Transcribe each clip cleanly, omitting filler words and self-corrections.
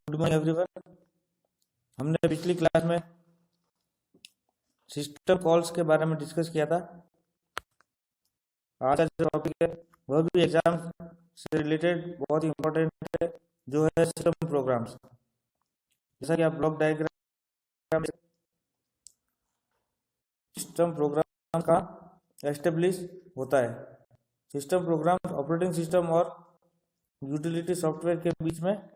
Good morning everyone. हमने पिछली class में सिस्टम कॉल्स के बारे में डिस्कस किया था। आज का जो टॉपिक है वह भी एग्जाम से रिलेटेड बहुत ही इम्पोर्टेंट है, जो है सिस्टम प्रोग्राम्स। जैसा कि आप ब्लॉक डायग्राम सिस्टम प्रोग्राम का एस्टेब्लिश होता है। सिस्टम प्रोग्राम ऑपरेटिंग सिस्टम और यूटिलिटी सॉफ्टवेयर के बीच में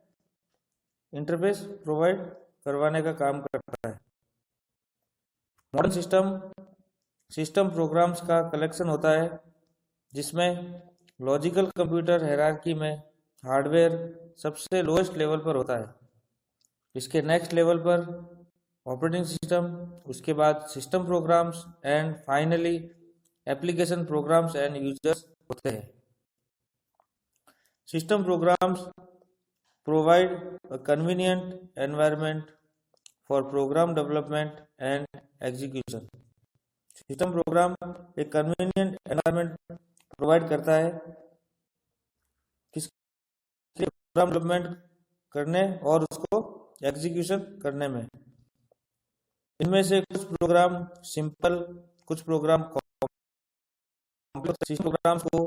इंटरफेस प्रोवाइड करवाने का काम करता है। मॉडर्न सिस्टम प्रोग्राम्स का कलेक्शन होता है जिसमें लॉजिकल कंप्यूटर हायरार्की में हार्डवेयर सबसे लोएस्ट लेवल पर होता है। इसके नेक्स्ट लेवल पर ऑपरेटिंग सिस्टम, उसके बाद system programs and finally application programs and users होते हैं। System programs provide a convenient environment for program development and execution. System program एक कन्वीनियंट एनवायरनमेंट प्रोवाइड करता है किसी प्रोग्राम डेवलपमेंट करने और उसको एग्जीक्यूशन करने में। इनमें से कुछ प्रोग्राम सिंपल, कुछ प्रोग्राम कॉम्प्लेक्स। प्रोग्राम्स को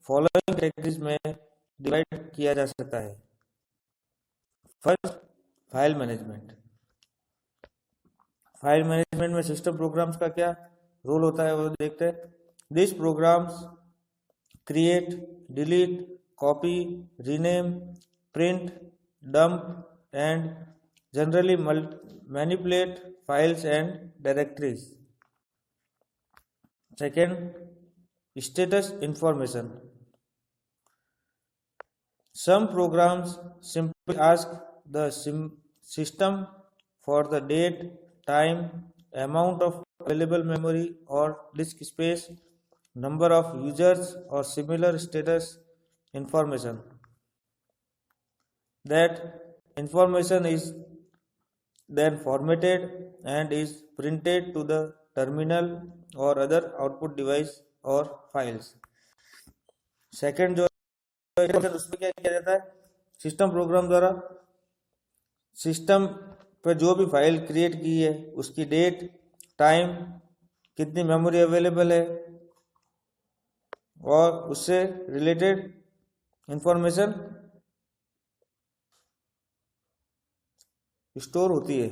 फॉलोइंग कैटेगरीज में डिवाइड किया जा सकता है। First, file management. File management में सिस्टम प्रोग्राम्स का क्या रोल होता है वो देखते हैं। This programs create, delete, copy, rename, print, dump and generally manipulate files and directories. Second, status information. Some programs simply ask the system for the date, time, amount of available memory or disk space, number of users or similar status information. That information is then formatted and is printed to the terminal or other output device or files. Second जो उसमें क्या किया जाता है, system program द्वारा system पर जो भी फाइल क्रिएट की है उसकी डेट, टाइम, कितनी मेमोरी अवेलेबल है और उससे रिलेटेड इंफॉर्मेशन स्टोर होती है।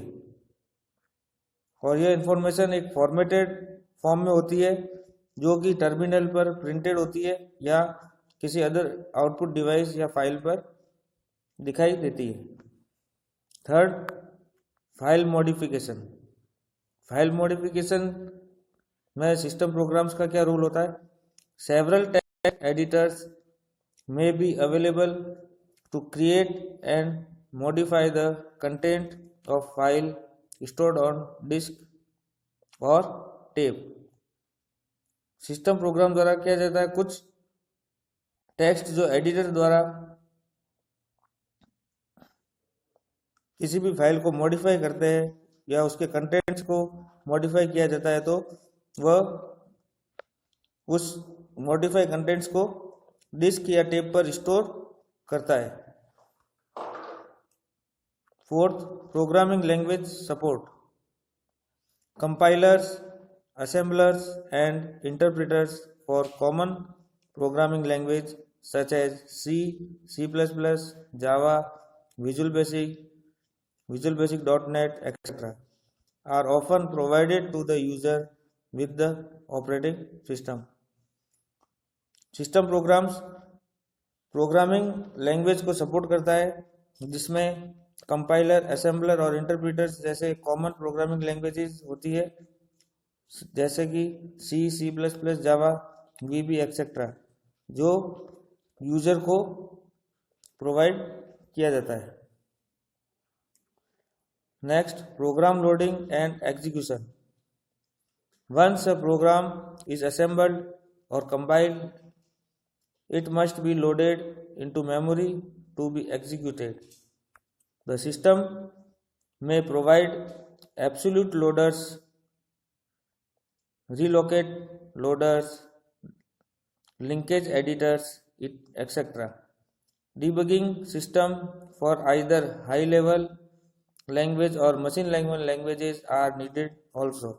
और यह इंफॉर्मेशन एक फॉर्मेटेड फॉर्म में होती है जो कि टर्मिनल पर प्रिंटेड होती है या किसी अदर आउटपुट डिवाइस या फाइल पर दिखाई देती है। Third, file modification. File modification में सिस्टम प्रोग्राम्स का क्या रोल होता है। Several text editors may be available to create and modify the content of file stored on disk or tape. System program द्वारा किया जाता है कुछ टेक्स्ट जो एडिटर द्वारा किसी भी फाइल को मॉडिफाई करते हैं या उसके कंटेंट्स को मॉडिफाई किया जाता है तो वह उस मॉडिफाई कंटेंट्स को डिस्क या टेप पर स्टोर करता है। Fourth, programming language support. Compilers, assemblers and interpreters for common programming language such as C, C++, Java, Visual Basic .NET, etc. are often provided to the user with the operating system. System programs programming language को support करता है जिसमें compiler, assembler और इंटरप्रीटर्स जैसे common programming languages होती है जैसे कि C, C++, Java, VB etcetera जो यूजर को प्रोवाइड किया जाता है। Next, program loading and execution. Once a program is assembled और compiled, it must be loaded into memory to be executed. The system may provide absolute loaders, relocate loaders, linkage editors, etc. Debugging system for either high level language or machine languages are needed also.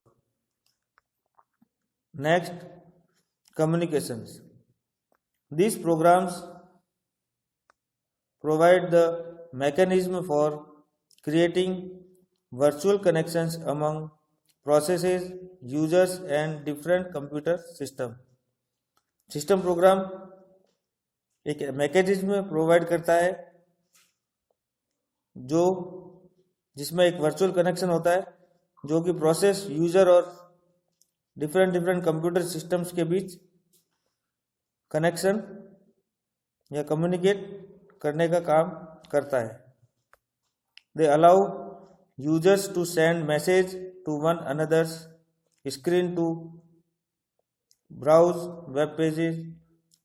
Next, communications. These programs provide the mechanism for creating virtual connections among processes, users and different computer system. System program एक mechanism provide करता है जिसमें एक virtual connection होता है जो कि process, user और डिफरेंट कंप्यूटर सिस्टम्स के बीच कनेक्शन या कम्युनिकेट करने का काम करता है. They allow users to send message to one another's screen, to browse web pages,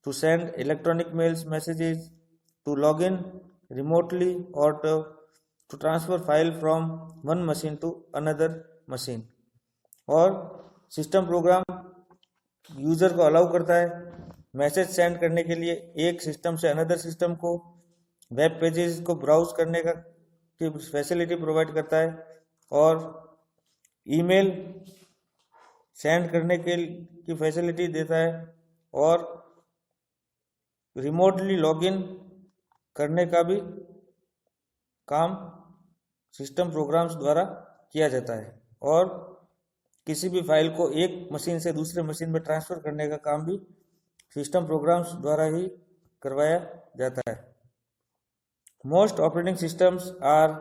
to send electronic mails messages, to log in remotely or to transfer file from one machine to another machine. और system program user को allow करता है message send करने के लिए एक system से another system को, वेब पेजेस को ब्राउज करने का फैसिलिटी प्रोवाइड करता है और ईमेल सेंड करने की फैसिलिटी देता है और रिमोटली लॉगिन करने का भी काम सिस्टम प्रोग्राम्स द्वारा किया जाता है और किसी भी फाइल को एक मशीन से दूसरे मशीन में ट्रांसफ़र करने का काम भी सिस्टम प्रोग्राम्स द्वारा ही करवाया जाता है. Most operating systems are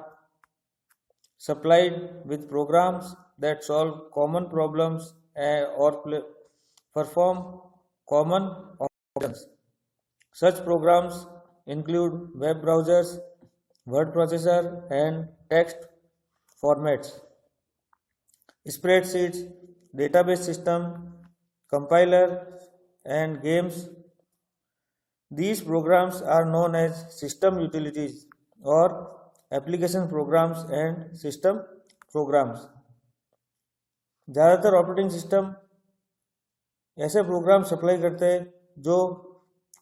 supplied with programs that solve common problems or perform common operations. Such programs include web browsers, word processor and text formats, spreadsheets, database system, compiler and games. These programs are known as system utilities or application programs and system programs. ज़्यादातर operating system ऐसे program supply करते हैं जो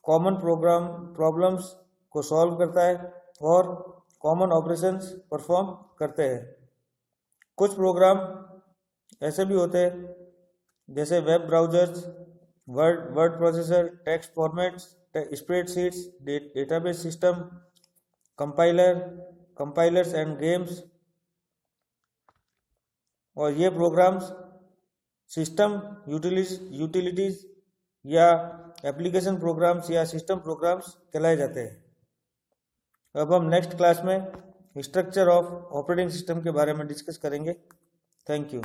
common problems को solve करता है और common operations perform करते हैं. कुछ प्रोग्राम ऐसे भी होते हैं जैसे web browsers, word processor, text formats, spreadsheets, database system, compilers and games. और ये प्रोग्राम्स सिस्टम यूटिलिटीज या एप्लीकेशन प्रोग्राम्स या सिस्टम प्रोग्राम्स कहलाए जाते हैं. अब हम नेक्स्ट क्लास में स्ट्रक्चर ऑफ ऑपरेटिंग सिस्टम के बारे में डिस्कस करेंगे. Thank you.